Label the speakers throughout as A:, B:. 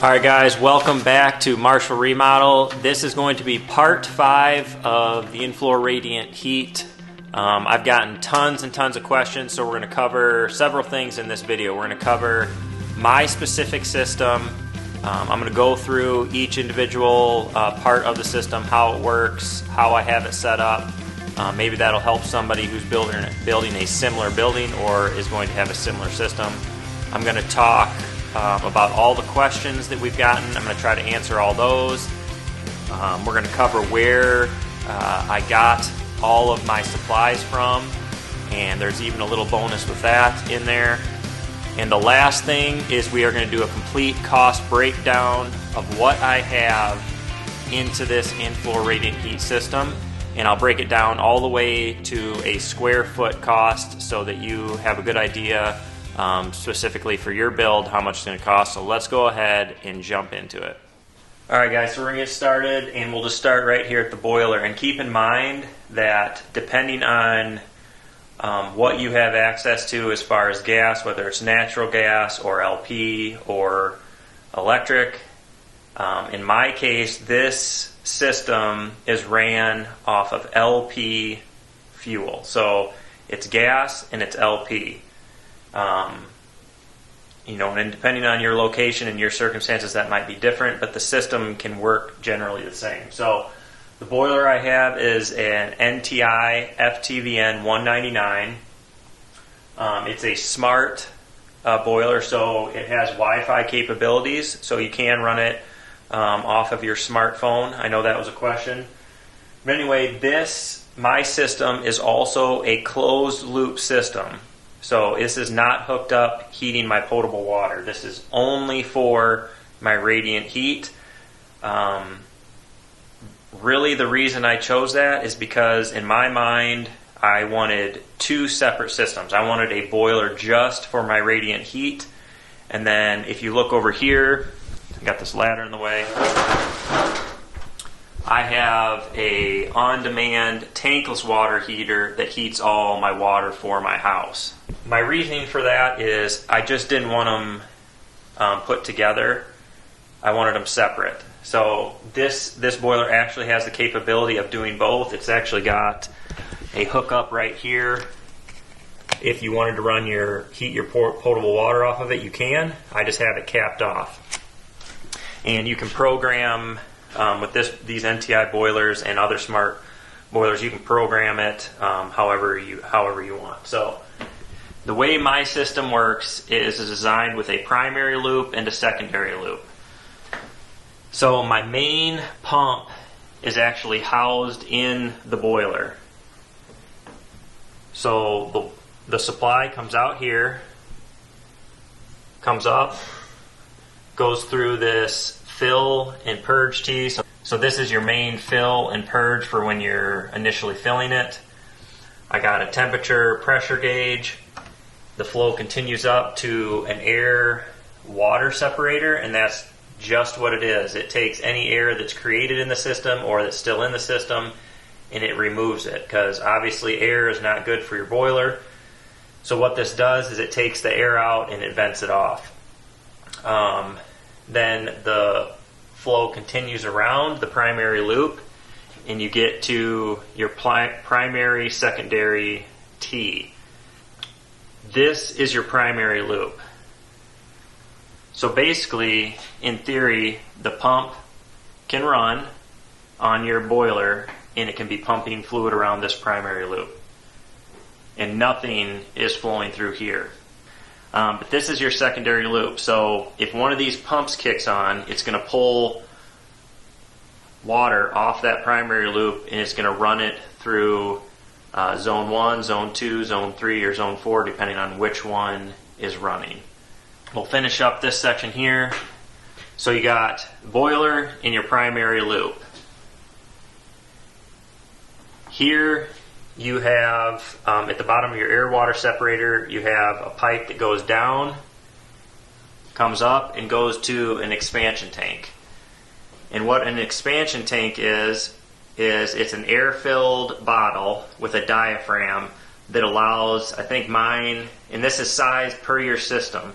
A: Alright guys, welcome back to Marshall Remodel. This is going to be part 5 of the in-floor radiant heat. I've gotten tons and tons of questions, so we're going to cover several things in this video. We're going to cover my specific system. I'm going to go through each individual part of the system, how it works, how I have it set up. Maybe that'll help somebody who's building a similar building or is going to have a similar system. I'm going to talk about all the questions that we've gotten. I'm going to try to answer all those. We're going to cover where I got all of my supplies from, and there's even a little bonus with that in there. And the last thing is we are going to do a complete cost breakdown of what I have into this in-floor radiant heat system, and I'll break it down all the way to a square foot cost so that you have a good idea specifically for your build how much it's going to cost. So let's go ahead and jump into it. Alright guys, so we're going to get started, and we'll just start right here at the boiler. And keep in mind that depending on what you have access to as far as gas, whether it's natural gas or LP or electric, in my case this system is ran off of LP fuel. So it's gas and it's LP. And depending on your location and your circumstances, that might be different, but the system can work generally the same. So the boiler I have is an NTI FTVN 199. It's a smart boiler, so it has Wi-Fi capabilities, so you can run it off of your smartphone. I know that was a question. But anyway, my system is also a closed loop system. So this is not hooked up heating my potable water. This is only for my radiant heat. Really the reason I chose that is because in my mind I wanted two separate systems. I wanted a boiler just for my radiant heat, and then if you look over here, I got this ladder in the way, I have a on-demand tankless water heater that heats all my water for my house. My reasoning for that is I just didn't want them put together. I wanted them separate. So this boiler actually has the capability of doing both. It's actually got a hookup right here. If you wanted to heat your potable water off of it, you can. I just have it capped off. And you can program with these NTI boilers and other smart boilers, you can program it however you want. So the way my system works is designed with a primary loop and a secondary loop. So my main pump is actually housed in the boiler. So the supply comes out here, comes up, goes through this fill and purge tee. So this is your main fill and purge for when you're initially filling it. I got a temperature pressure gauge. The flow continues up to an air water separator, and that's just what it is. It takes any air that's created in the system or that's still in the system, and it removes it, because obviously air is not good for your boiler. So what this does is it takes the air out and it vents it off. Then the flow continues around the primary loop, and you get to your primary secondary T. This is your primary loop. So basically, in theory, the pump can run on your boiler and it can be pumping fluid around this primary loop, and nothing is flowing through here. But this is your secondary loop. So if one of these pumps kicks on, it's going to pull water off that primary loop, and it's going to run it through Zone 1, Zone 2, Zone 3, or Zone 4, depending on which one is running. We'll finish up this section here. So you got boiler in your primary loop. Here you have, at the bottom of your air water separator, you have a pipe that goes down, comes up, and goes to an expansion tank. And what an expansion tank is it's an air-filled bottle with a diaphragm that allows, I think mine, and this is sized per your system,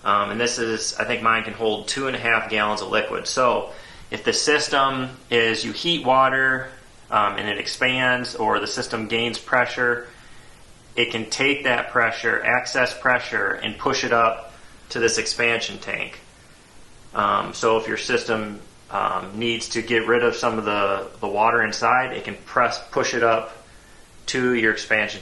A: And this is, I think mine can hold 2.5 gallons of liquid. So if the system is, you heat water and it expands, or the system gains pressure, it can take that pressure, excess pressure, and push it up to this expansion tank. So if your system needs to get rid of some of the water inside, it can push it up to your expansion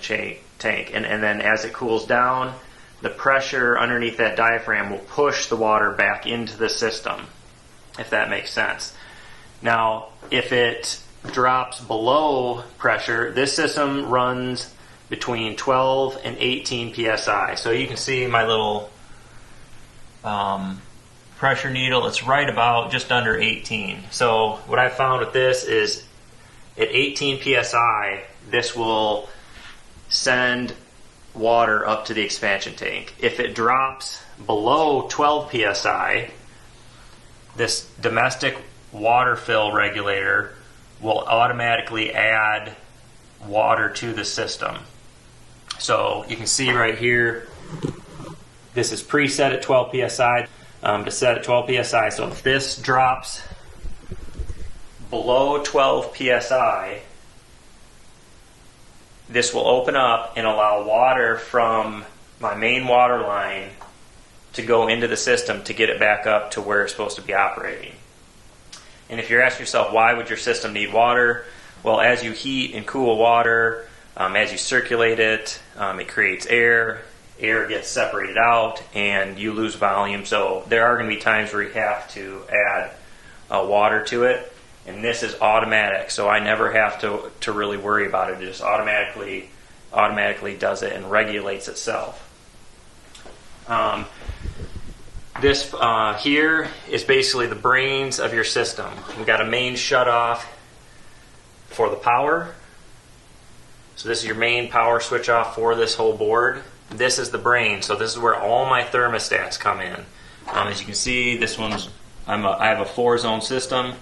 A: tank. And then as it cools down, the pressure underneath that diaphragm will push the water back into the system, if that makes sense. Now, if it drops below pressure, this system runs between 12 and 18 psi. So you can see my little pressure needle, it's right about just under 18. So what I found with this is at 18 psi, this will send water up to the expansion tank. If it drops below 12 psi, this domestic water fill regulator will automatically add water to the system. So you can see right here, this is preset at 12 psi to set at 12 psi. So if this drops below 12 psi, this will open up and allow water from my main water line to go into the system to get it back up to where it's supposed to be operating. And if you're asking yourself, why would your system need water? Well, as you heat and cool water, as you circulate it, it creates air gets separated out, and you lose volume. So there are going to be times where you have to add water to it. And this is automatic, so I never have to really worry about it. It just automatically does it and regulates itself. This here is basically the brains of your system. We've got a main shutoff for the power. So this is your main power switch off for this whole board. This is the brain, so this is where all my thermostats come in. As you can see, this one's I have a 4-zone system.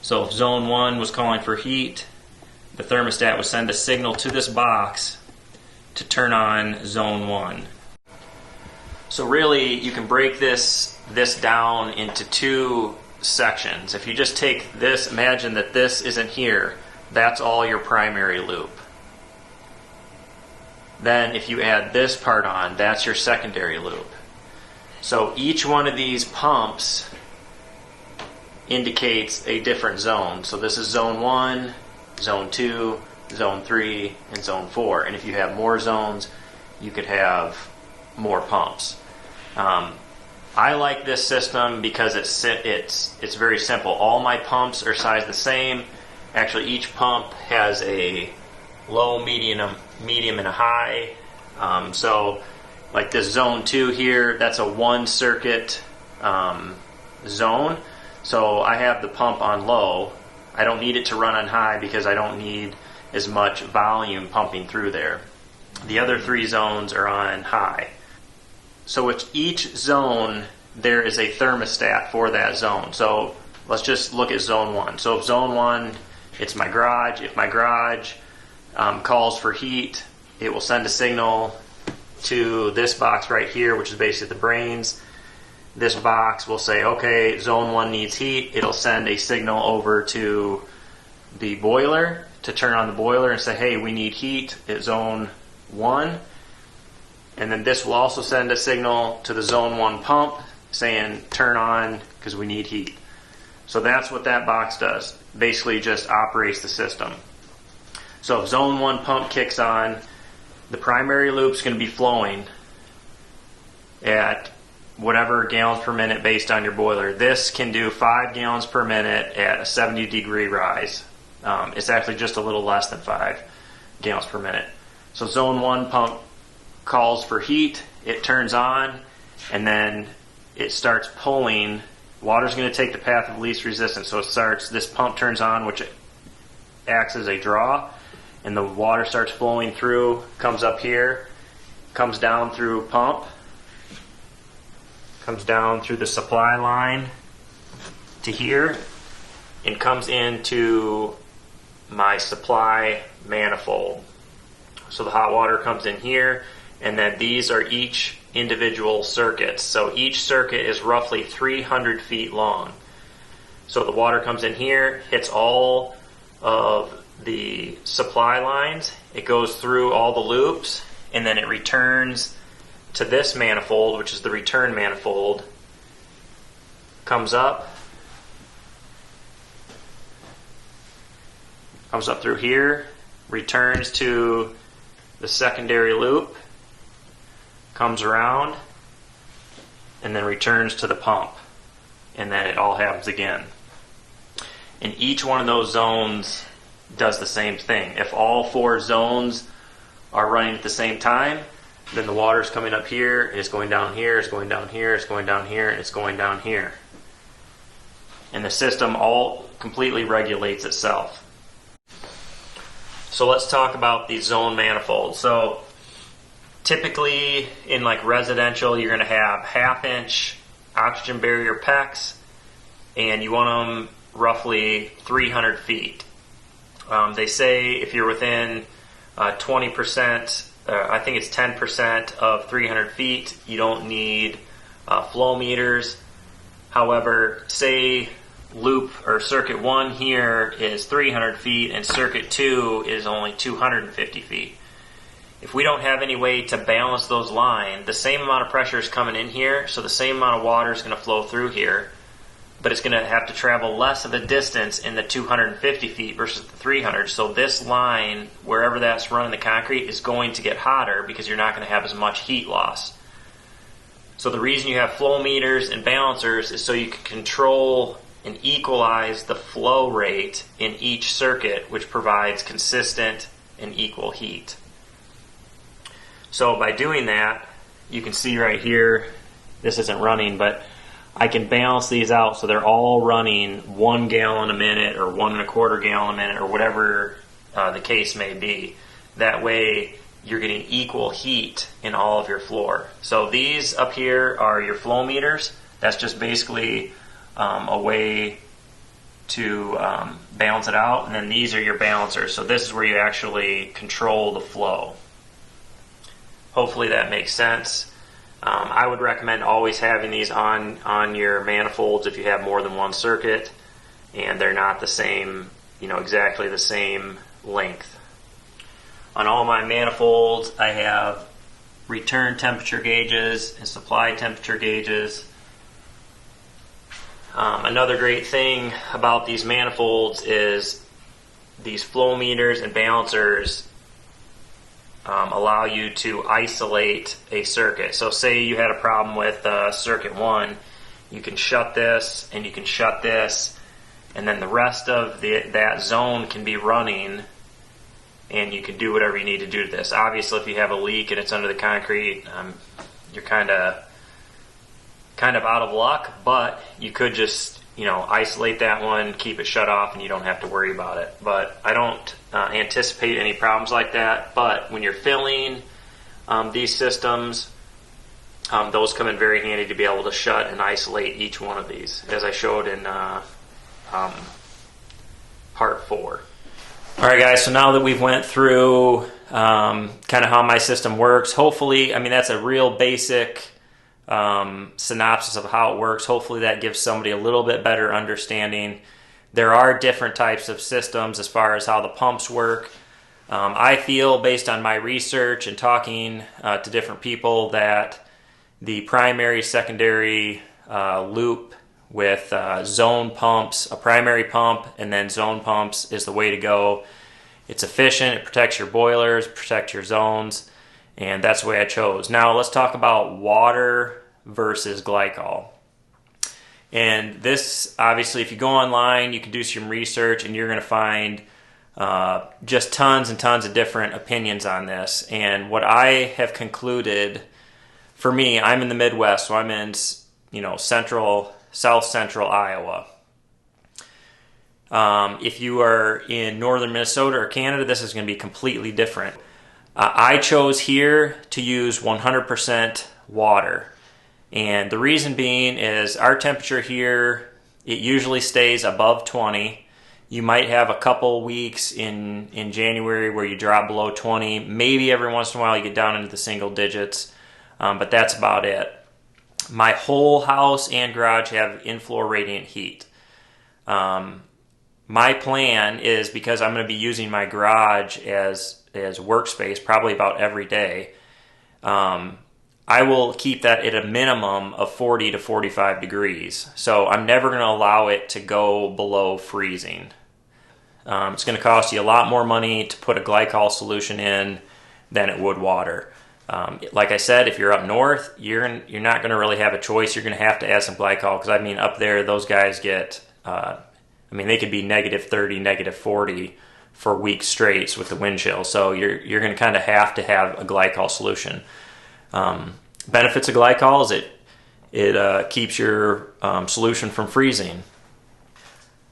A: So if zone 1 was calling for heat, the thermostat would send a signal to this box to turn on zone 1. So really, you can break this down into 2 sections. If you just take this, imagine that this isn't here. That's all your primary loop. Then if you add this part on, that's your secondary loop. So each one of these pumps indicates a different zone. So this is zone 1, zone 2, zone 3, and zone 4. And if you have more zones, you could have more pumps. I like this system because it's very simple. All my pumps are sized the same. Actually, each pump has a low, medium, and a high. So like this zone 2 here, that's a 1-circuit zone. So I have the pump on low. I don't need it to run on high because I don't need as much volume pumping through there. The other 3 zones are on high. So with each zone, there is a thermostat for that zone. So let's just look at zone 1. So if zone 1, it's my garage. If my garage calls for heat, it will send a signal to this box right here, which is basically the brains. This box will say, okay, zone 1 needs heat. It'll send a signal over to the boiler to turn on the boiler and say, hey, we need heat at zone 1. And then this will also send a signal to the zone 1 pump saying, turn on because we need heat. So that's what that box does. Basically just operates the system. So if zone 1 pump kicks on, the primary loop's going to be flowing at whatever gallons per minute based on your boiler. This can do 5 gallons per minute at a 70-degree rise. It's actually just a little less than 5 gallons per minute. So zone 1 pump calls for heat, it turns on, and then it starts pulling. Water's going to take the path of least resistance. So this pump turns on, which acts as a draw, and the water starts flowing through, comes up here, comes down through pump, comes down through the supply line to here, and comes into my supply manifold. So the hot water comes in here, and then these are each individual circuits. So each circuit is roughly 300 feet long. So the water comes in here, hits all of the supply lines, it goes through all the loops, and then it returns to this manifold, which is the return manifold, comes up through here, returns to the secondary loop, comes around, and then returns to the pump. And then it all happens again. And each one of those zones does the same thing. If all 4 zones are running at the same time, then the water's coming up here, and it's going down here, it's going down here, it's going down here, and it's going down here. And the system all completely regulates itself. So let's talk about the zone manifold. So typically in like residential, you're going to have 1/2-inch oxygen barrier PEX, and you want them roughly 300 feet. They say if you're within 20%, I think it's 10% of 300 feet, you don't need flow meters. However, say loop or circuit 1 here is 300 feet and circuit 2 is only 250 feet. If we don't have any way to balance those lines, the same amount of pressure is coming in here, so the same amount of water is going to flow through here, but it's going to have to travel less of a distance in the 250 feet versus the 300. So this line, wherever that's running the concrete, is going to get hotter because you're not going to have as much heat loss. So the reason you have flow meters and balancers is so you can control and equalize the flow rate in each circuit, which provides consistent and equal heat. So by doing that, you can see right here, this isn't running, but I can balance these out so they're all running 1 gallon a minute or 1 1/4 gallon a minute or whatever the case may be. That way you're getting equal heat in all of your floor. So these up here are your flow meters. That's just basically a way to balance it out. And then these are your balancers. So this is where you actually control the flow. Hopefully that makes sense. I would recommend always having these on your manifolds if you have more than one circuit and they're not the same, exactly the same length. On all my manifolds, I have return temperature gauges and supply temperature gauges. Another great thing about these manifolds is these flow meters and balancers allow you to isolate a circuit. So say you had a problem with circuit 1, you can shut this and you can shut this, and then the rest of that zone can be running, and you can do whatever you need to do to this. Obviously, if you have a leak and it's under the concrete, you're kind of out of luck, but you could just isolate that one, keep it shut off, and you don't have to worry about it. But I don't anticipate any problems like that. But when you're filling these systems, those come in very handy to be able to shut and isolate each one of these, as I showed in part 4. All right, guys, so now that we've went through kind of how my system works, hopefully, that's a real basic synopsis of how it works. Hopefully that gives somebody a little bit better understanding. There are different types of systems as far as how the pumps work. I feel, based on my research and talking to different people, that the primary, secondary loop with zone pumps, a primary pump, and then zone pumps is the way to go. It's efficient, it protects your boilers, protects your zones, and that's the way I chose. Now let's talk about water versus glycol. And this, obviously, if you go online, you can do some research and you're going to find just tons and tons of different opinions on this. And what I have concluded, for me, I'm in the Midwest, so I'm in south central Iowa. If you are in northern Minnesota or Canada, this is going to be completely different. I chose here to use 100% water. And the reason being is our temperature here, it usually stays above 20. You might have a couple weeks in January where you drop below 20. Maybe every once in a while you get down into the single digits. but that's about it. My whole house and garage have in-floor radiant heat. My plan is, because I'm going to be using my garage as workspace probably about every day, I will keep that at a minimum of 40 to 45 degrees. So I'm never going to allow it to go below freezing. It's going to cost you a lot more money to put a glycol solution in than it would water. Like I said, if you're up north, you're not going to really have a choice. You're going to have to add some glycol, because I mean, up there, those guys get, they could be -30, -40 for weeks straight with the wind chill. So you're going to kind of have a glycol solution. Benefits of glycol is it keeps your solution from freezing.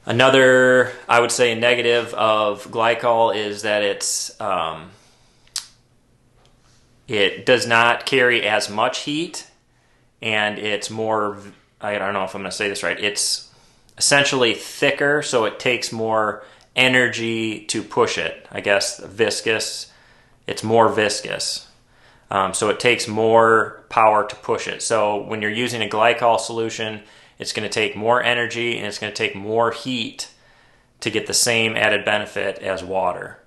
A: Another, I would say, negative of glycol is that it does not carry as much heat, and it's more, I don't know if I'm going to say this right, it's essentially thicker, so it takes more energy to push it. I guess viscous, it's more viscous. So it takes more power to push it. So when you're using a glycol solution, it's going to take more energy and it's going to take more heat to get the same added benefit as water.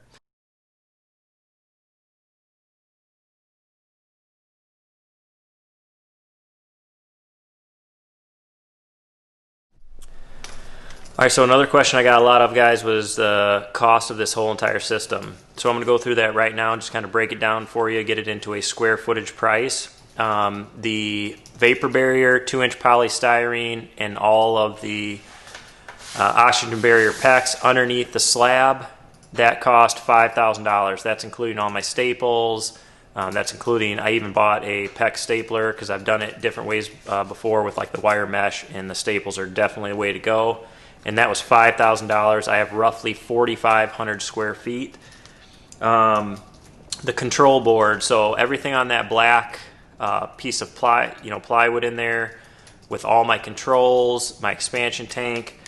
A: All right, so another question I got a lot of, guys, was the cost of this whole entire system. So I'm going to go through that right now and just kind of break it down for you, get it into a square footage price. The vapor barrier, 2-inch polystyrene, and all of the oxygen barrier PEX underneath the slab, that cost $5,000. That's including all my staples. That's including, I even bought a PEX stapler because I've done it different ways before with like the wire mesh, and the staples are definitely the way to go. And that was $5,000. I have roughly 4,500 square feet. The control board, so everything on that black piece of plywood in there with all my controls, my expansion tank,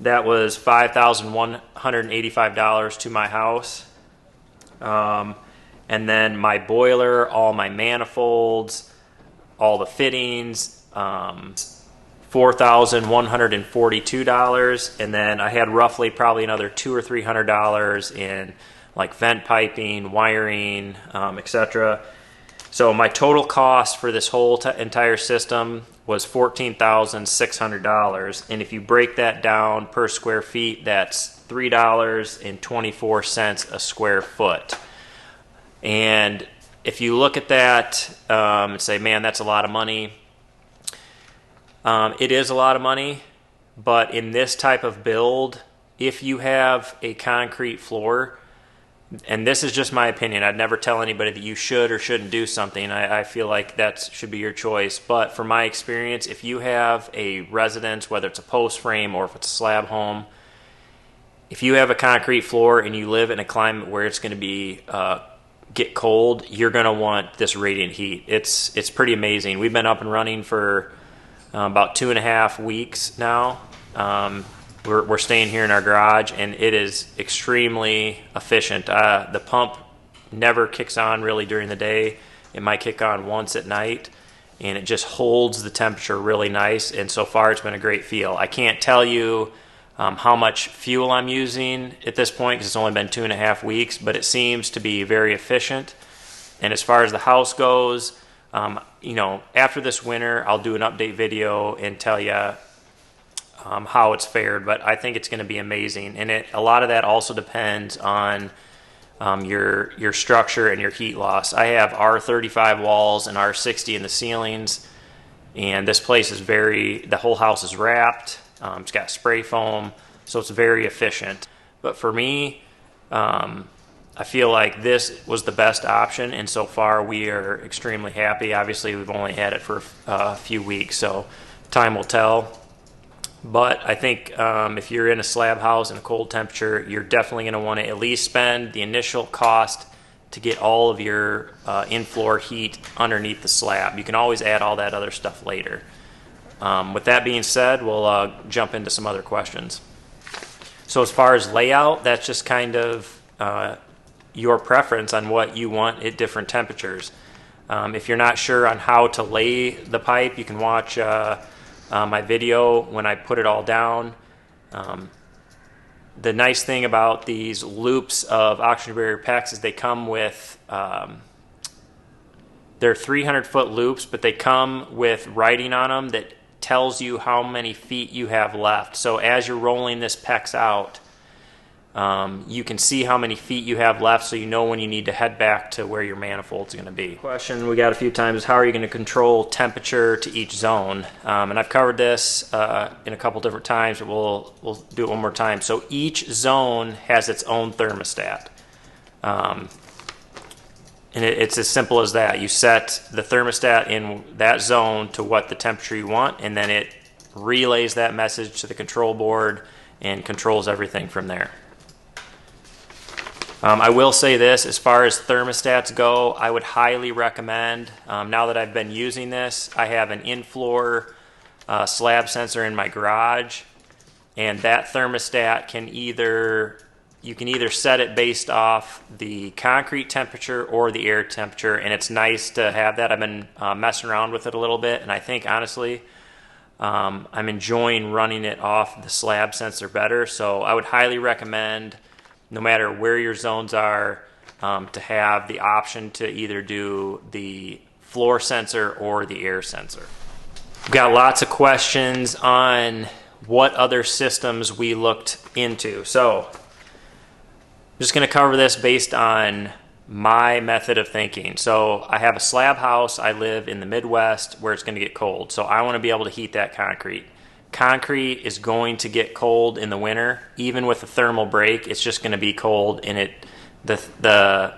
A: that was $5,185 to my house. And then my boiler, all my manifolds, all the fittings, $4,142, and then I had roughly probably another $200 or $300 in like vent piping, wiring, etc. So my total cost for this whole entire system was $14,600, and if you break that down per square feet, that's $3.24 a square foot. And if you look at that and say, man, that's a lot of money. It is a lot of money, but in this type of build, if you have a concrete floor, and this is just my opinion, I'd never tell anybody that you should or shouldn't do something. I feel like that should be your choice. But from my experience, if you have a residence, whether it's a post frame or if it's a slab home, if you have a concrete floor and you live in a climate where it's going to be get cold, you're going to want this radiant heat. It's pretty amazing. We've been up and running for about 2.5 weeks now. We're staying here in our garage, and it is extremely efficient. The pump never kicks on really during the day. It might kick on once at night, and it just holds the temperature really nice, and so far it's been a great feel. I can't tell you how much fuel I'm using at this point because it's only been 2.5 weeks, but it seems to be very efficient. And as far as the house goes, after this winter, I'll do an update video and tell you how it's fared, but I think it's going to be amazing. And a lot of that also depends on your structure and your heat loss. I have R35 walls and R60 in the ceilings, and this place is the whole house is wrapped. It's got spray foam, so it's very efficient. But for me, I feel like this was the best option, and so far we are extremely happy. Obviously, we've only had it for a few weeks, so time will tell. But I think if you're in a slab house in a cold temperature, you're definitely going to want to at least spend the initial cost to get all of your in-floor heat underneath the slab. You can always add all that other stuff later. With that being said, we'll jump into some other questions. So as far as layout, that's just kind of your preference on what you want at different temperatures. If you're not sure on how to lay the pipe, you can watch my video when I put it all down. The nice thing about these loops of oxygen barrier PEX is they come with, they're 300-foot loops, but they come with writing on them that tells you how many feet you have left. So as you're rolling this PEX out, you can see how many feet you have left, so you know when you need to head back to where your manifold's going to be. Question we got a few times is, how are you going to control temperature to each zone? And I've covered this in a couple different times, but we'll do it one more time. So each zone has its own thermostat. And it's as simple as that. You set the thermostat in that zone to what the temperature you want, and then it relays that message to the control board and controls everything from there. I will say this, as far as thermostats go, I would highly recommend, now that I've been using this, I have an in-floor slab sensor in my garage, and that thermostat you can either set it based off the concrete temperature or the air temperature, and it's nice to have that. I've been messing around with it a little bit, and I think, honestly, I'm enjoying running it off the slab sensor better, so I would highly recommend, no matter where your zones are, to have the option to either do the floor sensor or the air sensor. We've got lots of questions on what other systems we looked into. So I'm just going to cover this based on my method of thinking. So I have a slab house. I live in the Midwest where it's going to get cold. So I want to be able to heat that concrete. Concrete is going to get cold in the winter. Even with a thermal break, it's just going to be cold. And the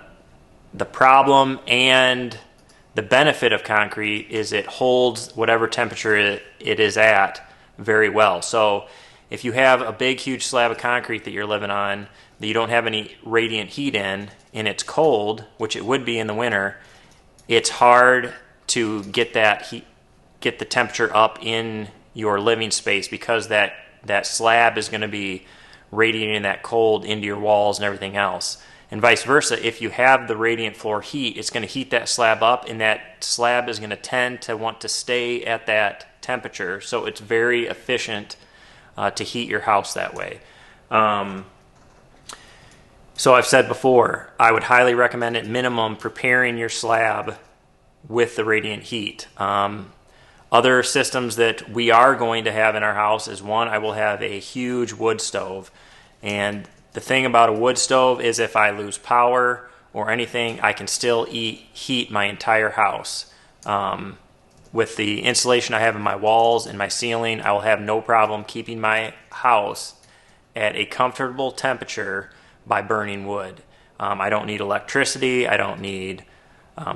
A: problem and the benefit of concrete is it holds whatever temperature it is at very well. So if you have a big, huge slab of concrete that you're living on that you don't have any radiant heat in, and it's cold, which it would be in the winter, it's hard to get that heat, get the temperature up in your living space, because that slab is going to be radiating that cold into your walls and everything else. And vice versa, if you have the radiant floor heat, it's going to heat that slab up, and that slab is going to tend to want to stay at that temperature. So it's very efficient to heat your house that way. So I've said before, I would highly recommend at minimum preparing your slab with the radiant heat. Other systems that we are going to have in our house is, one, I will have a huge wood stove. And the thing about a wood stove is, if I lose power or anything, I can still heat my entire house. With the insulation I have in my walls and my ceiling, I will have no problem keeping my house at a comfortable temperature by burning wood. I don't need electricity. I don't need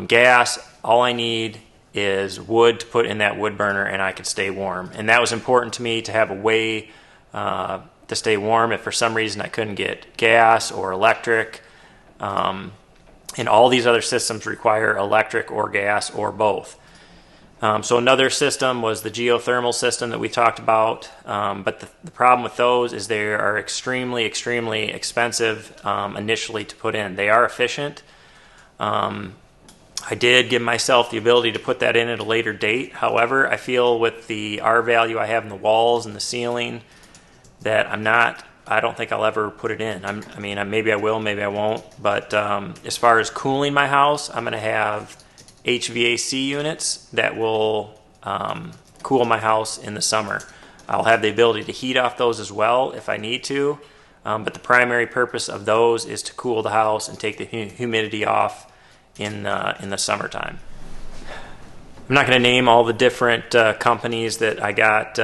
A: gas. All I need is wood to put in that wood burner, and I can stay warm. And that was important to me, to have a way to stay warm if for some reason I couldn't get gas or electric. And all these other systems require electric or gas or both. So another system was the geothermal system that we talked about, but the problem with those is they are extremely, extremely expensive initially to put in. They are efficient. I did give myself the ability to put that in at a later date. However, I feel with the R value I have in the walls and the ceiling that I don't think I'll ever put it in. Maybe I will, maybe I won't. But as far as cooling my house, I'm going to have HVAC units that will cool my house in the summer. I'll have the ability to heat off those as well if I need to, but the primary purpose of those is to cool the house and take the humidity off in the summertime. I'm not going to name all the different companies that I got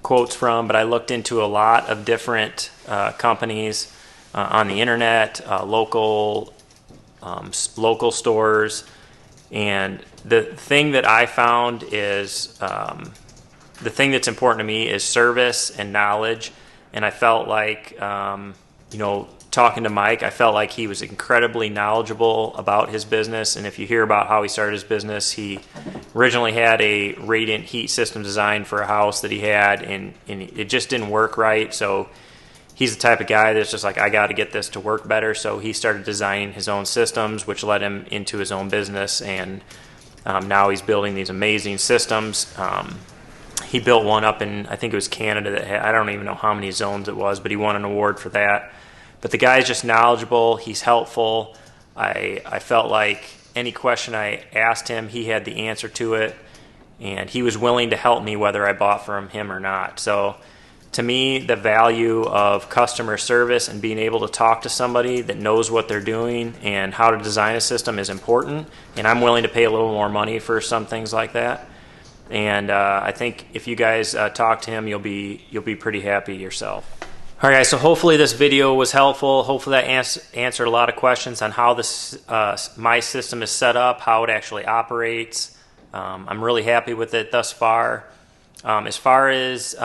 A: quotes from, but I looked into a lot of different companies on the internet, local stores, and the thing that I found is the thing that's important to me is service and knowledge. And I felt like talking to Mike, I felt like he was incredibly knowledgeable about his business. And if you hear about how he started his business, he originally had a radiant heat system designed for a house that he had, and it just didn't work right. So he's the type of guy that's just like, I got to get this to work better. So he started designing his own systems, which led him into his own business. And now he's building these amazing systems. He built one up in, I think it was Canada, that had, I don't even know how many zones it was, but he won an award for that. But the guy's just knowledgeable. He's helpful. I felt like any question I asked him, he had the answer to it. And he was willing to help me whether I bought from him or not. So to me, the value of customer service and being able to talk to somebody that knows what they're doing and how to design a system is important. And I'm willing to pay a little more money for some things like that. And I think if you guys talk to him, you'll be pretty happy yourself. All right, guys, so hopefully this video was helpful. Hopefully that answered a lot of questions on how this my system is set up, how it actually operates. I'm really happy with it thus far. As far as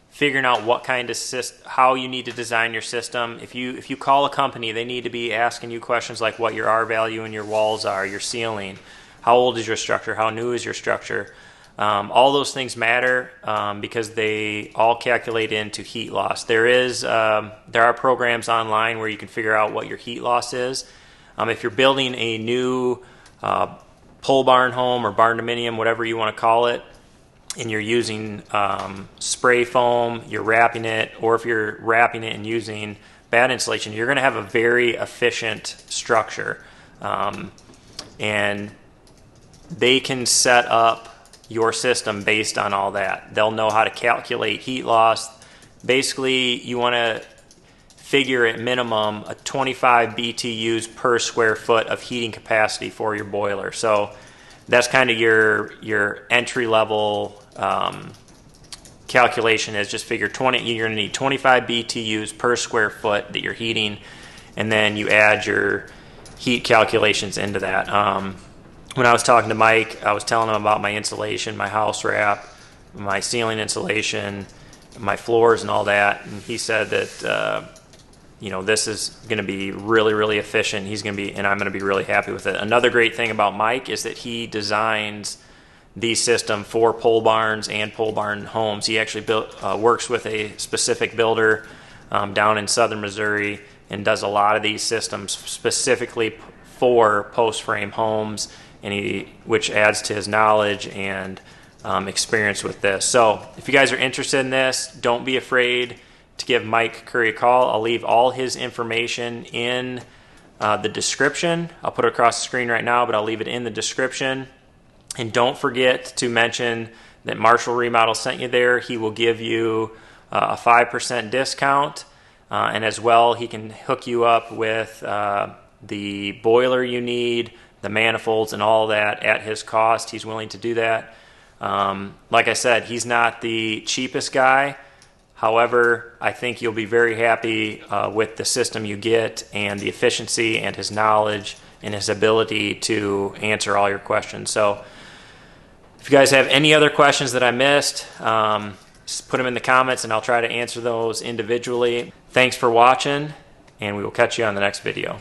A: figuring out what kind of how you need to design your system, if you call a company, they need to be asking you questions like what your R value in your walls are, your ceiling, how old is your structure, how new is your structure. All those things matter because they all calculate into heat loss. There are programs online where you can figure out what your heat loss is. If you're building a new pole barn home or barndominium, whatever you want to call it, and you're using spray foam, you're wrapping it, or if you're wrapping it and using bad insulation, you're going to have a very efficient structure. And they can set up your system based on all that. They'll know how to calculate heat loss. Basically, you want to figure at minimum a 25 BTUs per square foot of heating capacity for your boiler. So that's kind of your entry level calculation is just figure you're going to need 25 BTUs per square foot that you're heating, and then you add your heat calculations into that. When I was talking to Mike, I was telling him about my insulation, my house wrap, my ceiling insulation, my floors and all that, and he said that this is going to be really, really efficient. And I'm going to be really happy with it. Another great thing about Mike is that he designs the system for pole barns and pole barn homes. He actually works with a specific builder down in southern Missouri and does a lot of these systems specifically for post frame homes, which adds to his knowledge and experience with this. So if you guys are interested in this, don't be afraid to give Mike Curry a call. I'll leave all his information in the description. I'll put it across the screen right now, but I'll leave it in the description. And don't forget to mention that Marshall Remodel sent you there. He will give you a 5% discount, and as well, he can hook you up with the boiler you need, the manifolds and all that at his cost. He's willing to do that. Like I said, he's not the cheapest guy. However, I think you'll be very happy with the system you get and the efficiency and his knowledge and his ability to answer all your questions. So if you guys have any other questions that I missed, just put them in the comments and I'll try to answer those individually. Thanks for watching, and we will catch you on the next video.